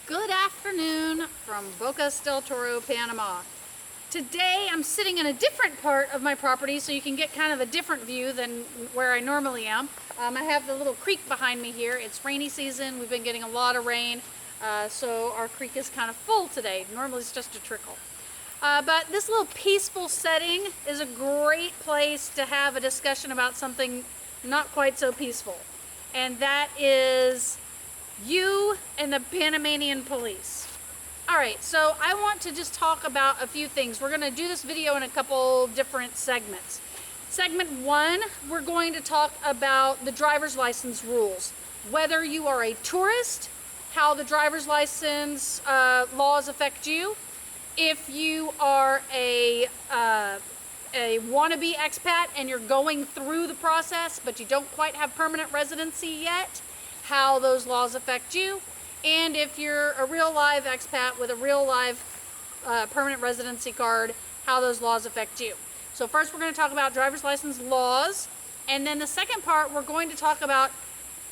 Good afternoon from Bocas del Toro, Panama. Today I'm sitting in a different part of my property so you can get kind of a different view than where I normally am. I have the little creek behind me here. It's rainy season. We've been getting a lot of rain, so our creek is kind of full today. Normally it's just a trickle. But this little peaceful setting is a great place to have a discussion about something not quite so peaceful. And that is you and the Panamanian police. All right, so I want to just talk about a few things. We're going to do this video in a couple different segments. Segment one, we're going to talk about the driver's license rules. Whether you are a tourist, how the driver's license laws affect you. If you are a wannabe expat and you're going through the process, but you don't quite have permanent residency yet, how those laws affect you. And if you're a real live expat with a real live permanent residency card, how those laws affect you. So first we're going to talk about driver's license laws. And then the second part, we're going to talk about,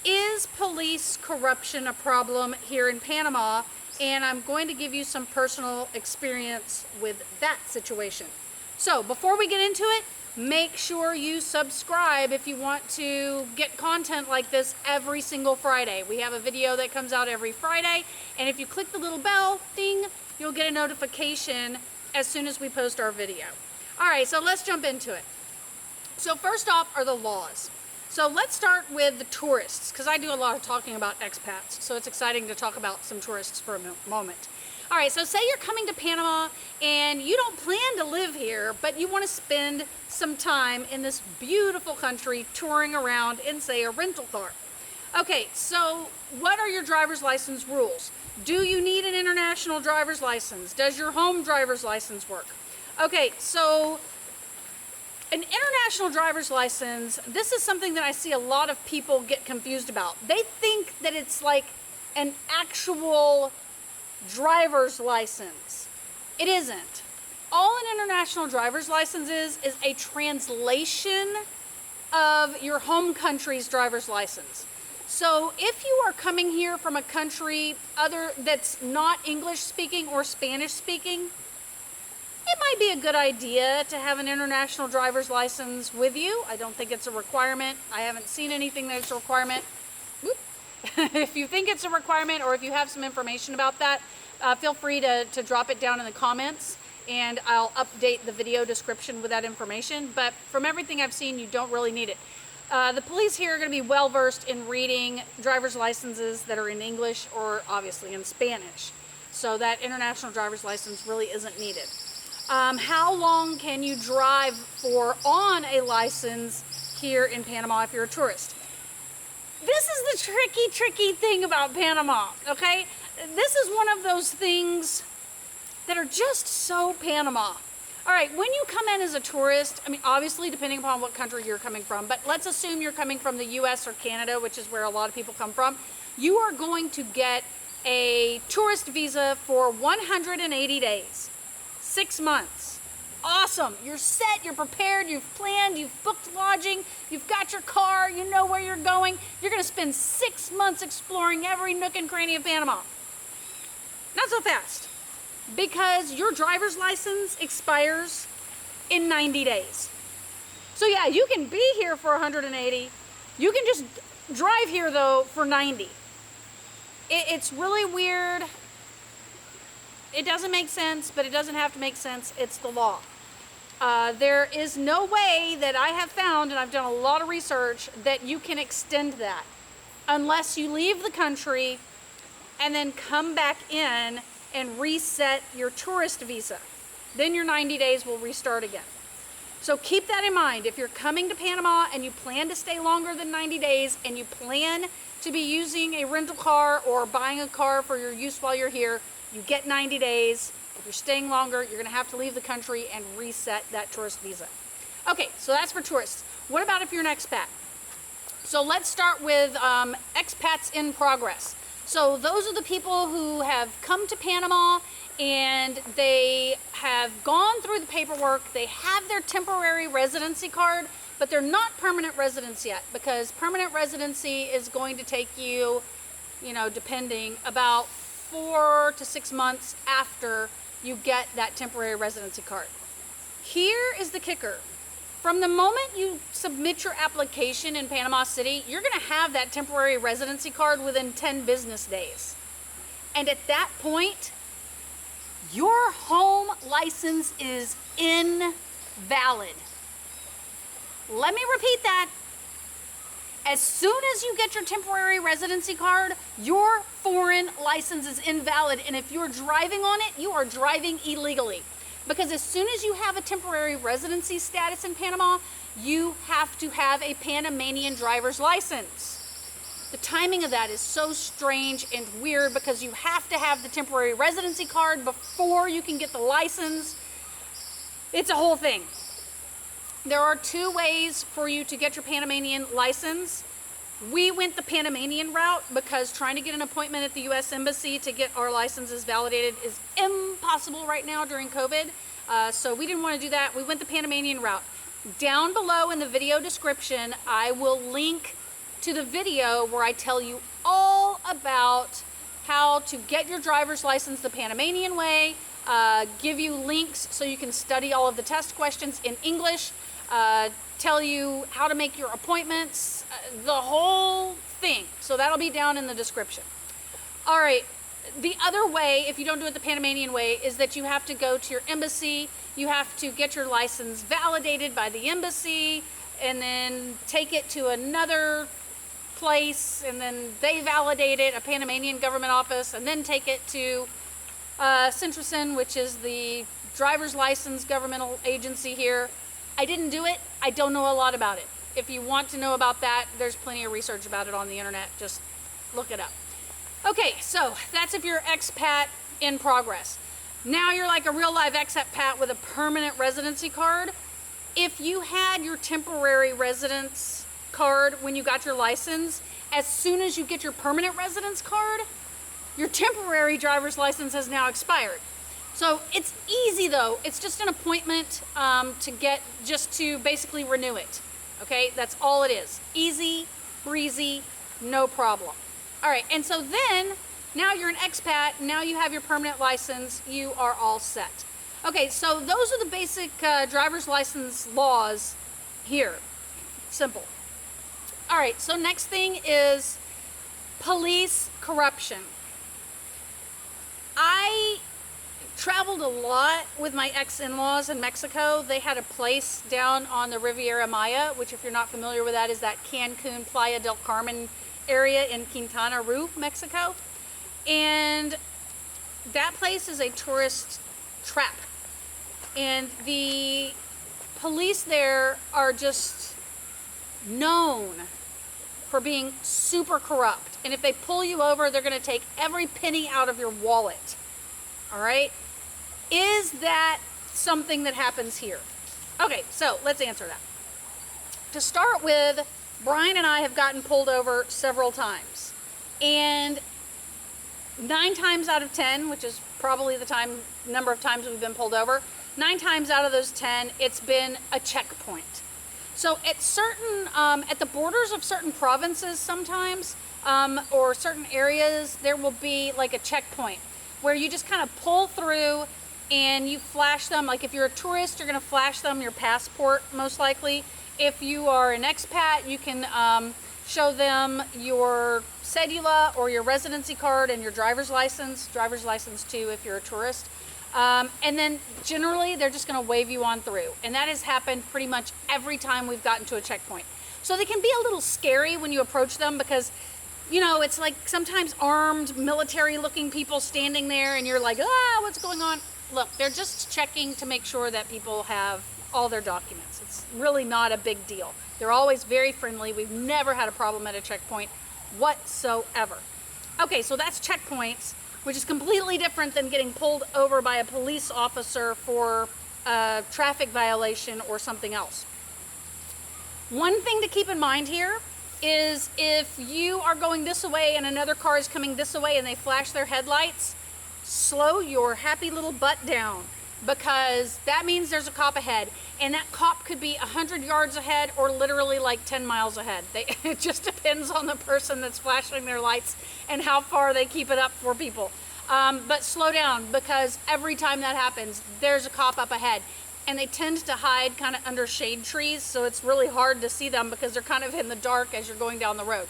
is police corruption a problem here in Panama? And I'm going to give you some personal experience with that situation. So before we get into it, make sure you subscribe if you want to get content like this every single Friday. We have a video that comes out every Friday, and if you click the little bell ding, you'll get a notification as soon as we post our video. All right, so let's jump into it. So first off are the laws. So let's start with the tourists, because I do a lot of talking about expats, so it's exciting to talk about some tourists for a moment. All right, so say you're coming to Panama and you don't plan to live here, but you want to spend some time in this beautiful country touring around in, say, a rental car. Okay, so what are your driver's license rules? Do you need an international driver's license? Does your home driver's license work? Okay, so an international driver's license, this is something that I see a lot of people get confused about. They think that it's like an actual driver's license. It isn't. All an international driver's license is a translation of your home country's driver's license. So if you are coming here from a country that's not English speaking or Spanish speaking, it might be a good idea to have an international driver's license with you. I don't think it's a requirement. I haven't seen anything that's a requirement. If you think it's a requirement, or if you have some information about that, feel free to drop it down in the comments, and I'll update the video description with that information. But from everything I've seen, you don't really need it. The police here are going to be well versed in reading driver's licenses that are in English or obviously in Spanish. So that international driver's license really isn't needed. How long can you drive for on a license here in Panama if you're a tourist? This is the tricky thing about Panama, okay? This is one of those things that are just so Panama. All right, when you come in as a tourist, I mean, obviously depending upon what country you're coming from, but let's assume you're coming from the US or Canada, which is where a lot of people come from, you are going to get a tourist visa for 180 days, 6 months. Awesome, you're set, you're prepared, you've planned, you've booked lodging, you've got your car, you know where you're going. You're gonna spend 6 months exploring every nook and cranny of Panama. Not so fast, because your driver's license expires in 90 days. So yeah, you can be here for 180. You can just drive here though for 90. It's really weird. It doesn't make sense, but it doesn't have to make sense. It's the law. There is no way that I have found, and I've done a lot of research, that you can extend that unless you leave the country and then come back in and reset your tourist visa. Then your 90 days will restart again. So keep that in mind. If you're coming to Panama and you plan to stay longer than 90 days and you plan to be using a rental car or buying a car for your use while you're here, you get 90 days. If you're staying longer, you're going to have to leave the country and reset that tourist visa. Okay, so that's for tourists. What about if you're an expat? So let's start with expats in progress. So those are the people who have come to Panama and they have gone through the paperwork. They have their temporary residency card, but they're not permanent residents yet, because permanent residency is going to take you, depending, about 4 to 6 months after you get that temporary residency card. Here is the kicker. From the moment you submit your application in Panama City, you're going to have that temporary residency card within 10 business days. And at that point, your home license is invalid. Let me repeat that. As soon as you get your temporary residency card, your foreign license is invalid. And if you're driving on it, you are driving illegally. Because as soon as you have a temporary residency status in Panama, you have to have a Panamanian driver's license. The timing of that is so strange and weird because you have to have the temporary residency card before you can get the license. It's a whole thing. There are 2 ways for you to get your Panamanian license. We went the Panamanian route because trying to get an appointment at the U.S. Embassy to get our licenses validated is impossible right now during COVID. So we didn't want to do that. We went the Panamanian route. Down below in the video description, I will link to the video where I tell you all about how to get your driver's license the Panamanian way, give you links so you can study all of the test questions in English, tell you how to make your appointments, the whole thing. So that'll be down in the description. All right, the other way, if you don't do it the Panamanian way, is that you have to go to your embassy, you have to get your license validated by the embassy, and then take it to another place, and then they validate it, a Panamanian government office, and then take it to Centricin, which is the driver's license governmental agency here. I didn't do it. I don't know a lot about it. If you want to know about that, there's plenty of research about it on the internet. Just look it up. Okay, so that's if you're expat in progress. Now you're like a real live expat with a permanent residency card. If you had your temporary residence card when you got your license, as soon as you get your permanent residence card, your temporary driver's license has now expired. So it's easy though. It's just an appointment to basically renew it. Okay, that's all it is. Easy, breezy, no problem. All right, and so then, now you're an expat, now you have your permanent license, you are all set. Okay, so those are the basic driver's license laws here. Simple. All right, so next thing is police corruption. I traveled a lot with my ex-in-laws in Mexico. They had a place down on the Riviera Maya, which if you're not familiar with that is that Cancun, Playa del Carmen area in Quintana Roo, Mexico. And that place is a tourist trap. And the police there are just known for being super corrupt. And if they pull you over, they're going to take every penny out of your wallet. All right? Is that something that happens here? Okay, so let's answer that. To start with, Brian and I have gotten pulled over several times. And 9 times out of 10, which is probably the number of times we've been pulled over, 9 times out of those 10, it's been a checkpoint. So at the borders of certain provinces sometimes, or certain areas, there will be like a checkpoint where you just kind of pull through and you flash them. Like if you're a tourist, you're going to flash them your passport most likely. If you are an expat, you can show them your cedula or your residency card and your driver's license too if you're a tourist. And then generally they're just going to wave you on through. And that has happened pretty much every time we've gotten to a checkpoint. So they can be a little scary when you approach them because, you know, it's like sometimes armed military looking people standing there and you're like, what's going on? Look, they're just checking to make sure that people have all their documents. It's really not a big deal. They're always very friendly. We've never had a problem at a checkpoint whatsoever. Okay, so that's checkpoints, which is completely different than getting pulled over by a police officer for a traffic violation or something else. One thing to keep in mind here is if you are going this way and another car is coming this way and they flash their headlights, slow your happy little butt down. because that means there's a cop ahead, and that cop could be 100 yards ahead or literally like 10 miles ahead. It just depends on the person that's flashing their lights and how far they keep it up for people. But slow down, because every time that happens, there's a cop up ahead, and they tend to hide kind of under shade trees, so it's really hard to see them because they're kind of in the dark as you're going down the road.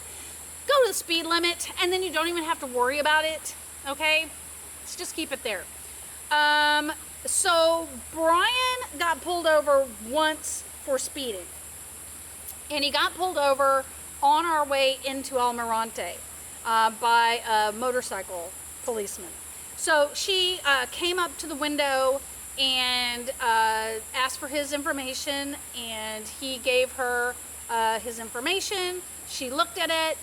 Go to the speed limit, and then you don't even have to worry about it, okay? Let's just keep it there. So Brian got pulled over once for speeding, and he got pulled over on our way into Almirante by a motorcycle policeman. So she came up to the window and asked for his information, and he gave her his information. She looked at it.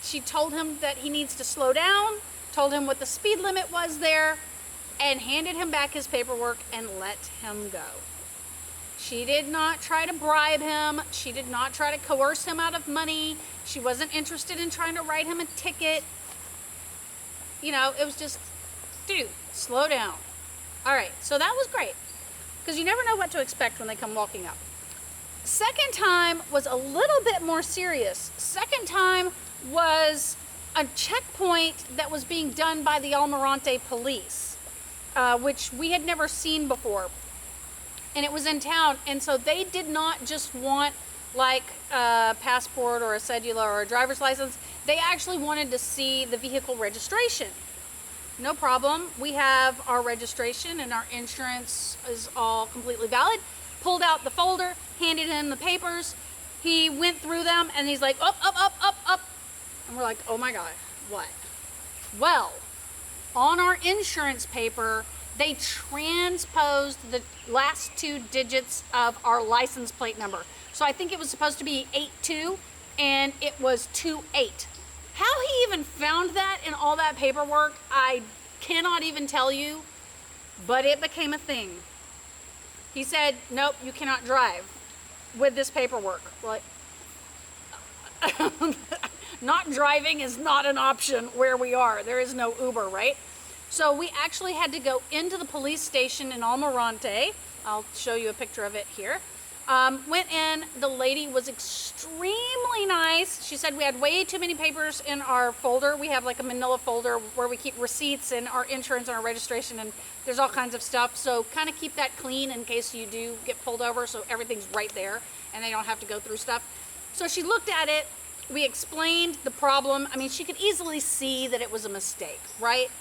She told him that he needs to slow down, told him what the speed limit was there, and handed him back his paperwork and let him go. She did not try to bribe him. She did not try to coerce him out of money. She wasn't interested in trying to write him a ticket. You know, it was just, dude, slow down. All right, so that was great, because you never know what to expect when they come walking up. Second time was a little bit more serious. Second time was a checkpoint that was being done by the Almirante police, which we had never seen before. And it was in town, and so they did not just want like a passport or a cedula or a driver's license. They actually wanted to see the vehicle registration. No problem. We have our registration and our insurance is all completely valid. Pulled out the folder, handed him the papers. He went through them and he's like, up, up, up, up, up. And we're like, oh my God, what? Well, on our insurance paper, they transposed the last 2 digits of our license plate number. So I think it was supposed to be 82 and it was 28. How he even found that in all that paperwork, I cannot even tell you, but it became a thing. He said, nope, you cannot drive with this paperwork. Like, not driving is not an option where we are. There is no Uber, right? So we actually had to go into the police station in Almirante. I'll show you a picture of it here. Went in, the lady was extremely nice. She said we had way too many papers in our folder. We have like a manila folder where we keep receipts and our insurance and our registration, and there's all kinds of stuff. So kind of keep that clean in case you do get pulled over, so everything's right there and they don't have to go through stuff. So she looked at it, we explained the problem. I mean, she could easily see that it was a mistake, right?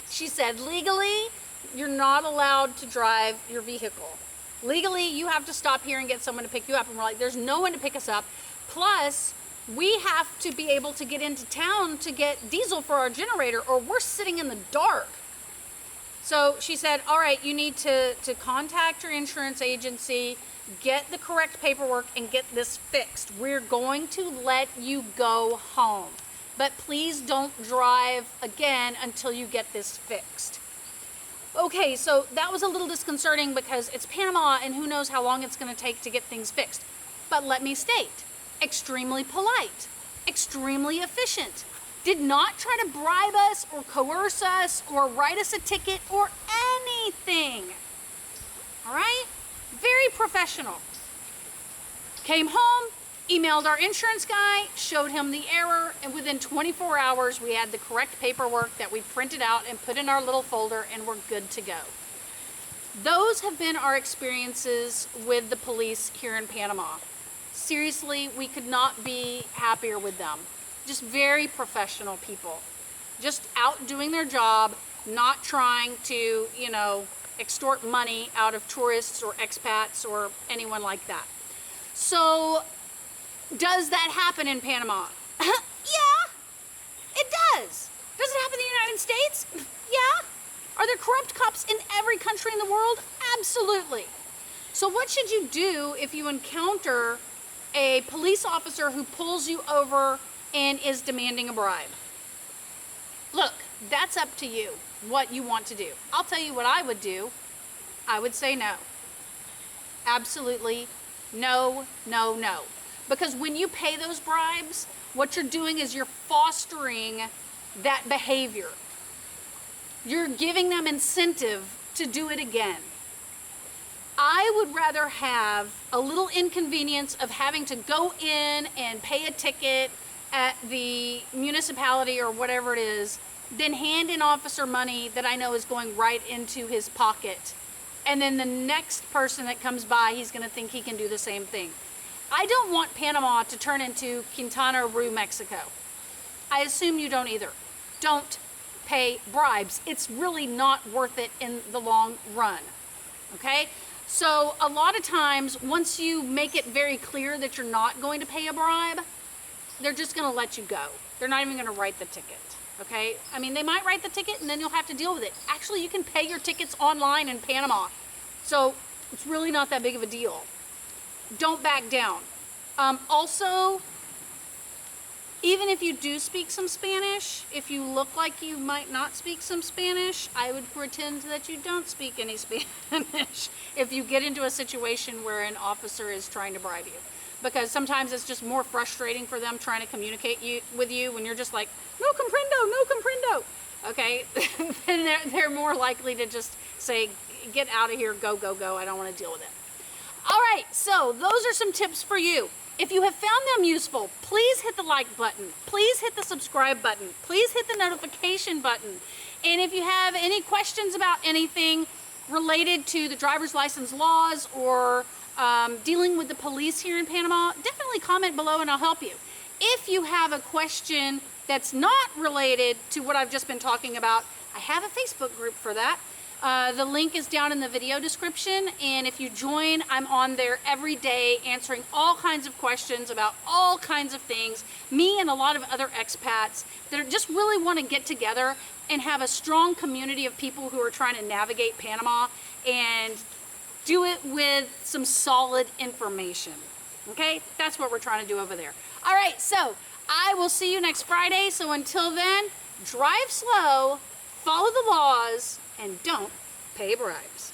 She said, legally, you're not allowed to drive your vehicle. Legally, you have to stop here and get someone to pick you up. And we're like, there's no one to pick us up. Plus, we have to be able to get into town to get diesel for our generator, or we're sitting in the dark. So she said, all right, you need to contact your insurance agency, get the correct paperwork, and get this fixed. We're going to let you go home, but please don't drive again until you get this fixed. Okay, so that was a little disconcerting because it's Panama and who knows how long it's going to take to get things fixed. But let me state, extremely polite, extremely efficient, did not try to bribe us or coerce us or write us a ticket or anything. All right? Very professional. Came home, emailed our insurance guy, showed him the error, and within 24 hours we had the correct paperwork that we printed out and put in our little folder, and we're good to go. Those have been our experiences with the police here in Panama. Seriously, we could not be happier with them. Just very professional people. Just out doing their job, not trying to, you know, extort money out of tourists or expats or anyone like that. So, does that happen in Panama? Yeah, it does. Does it happen in the United States? Yeah. Are there corrupt cops in every country in the world? Absolutely. So what should you do if you encounter a police officer who pulls you over and is demanding a bribe? Look, that's up to you, what you want to do. I'll tell you what I would do. I would say no. Absolutely no, no, no. Because when you pay those bribes, what you're doing is you're fostering that behavior. You're giving them incentive to do it again. I would rather have a little inconvenience of having to go in and pay a ticket at the municipality or whatever it is, than hand an officer money that I know is going right into his pocket. And then the next person that comes by, he's gonna think he can do the same thing. I don't want Panama to turn into Quintana Roo, Mexico. I assume you don't either. Don't pay bribes. It's really not worth it in the long run, okay? So a lot of times, once you make it very clear that you're not going to pay a bribe, they're just gonna let you go. They're not even gonna write the ticket, okay? I mean, they might write the ticket and then you'll have to deal with it. Actually, you can pay your tickets online in Panama. So it's really not that big of a deal. Don't back down. Also, even if you do speak some Spanish, if you look like you might not speak some Spanish, I would pretend that you don't speak any Spanish if you get into a situation where an officer is trying to bribe you. Because sometimes it's just more frustrating for them trying to communicate with you when you're just like, no comprendo, no comprendo. Okay, then they're more likely to just say, get out of here, go, go, go, I don't want to deal with it. All right, so those are some tips for you. If you have found them useful, please hit the like button. Please hit the subscribe button. Please hit the notification button. And if you have any questions about anything related to the driver's license laws or dealing with the police here in Panama, definitely comment below and I'll help you. If you have a question that's not related to what I've just been talking about, I have a Facebook group for that. The link is down in the video description, and if you join, I'm on there every day answering all kinds of questions about all kinds of things. Me and a lot of other expats that just really want to get together and have a strong community of people who are trying to navigate Panama and do it with some solid information. Okay, that's what we're trying to do over there. All right, so I will see you next Friday. So until then, drive slow, follow the laws, and don't pay bribes.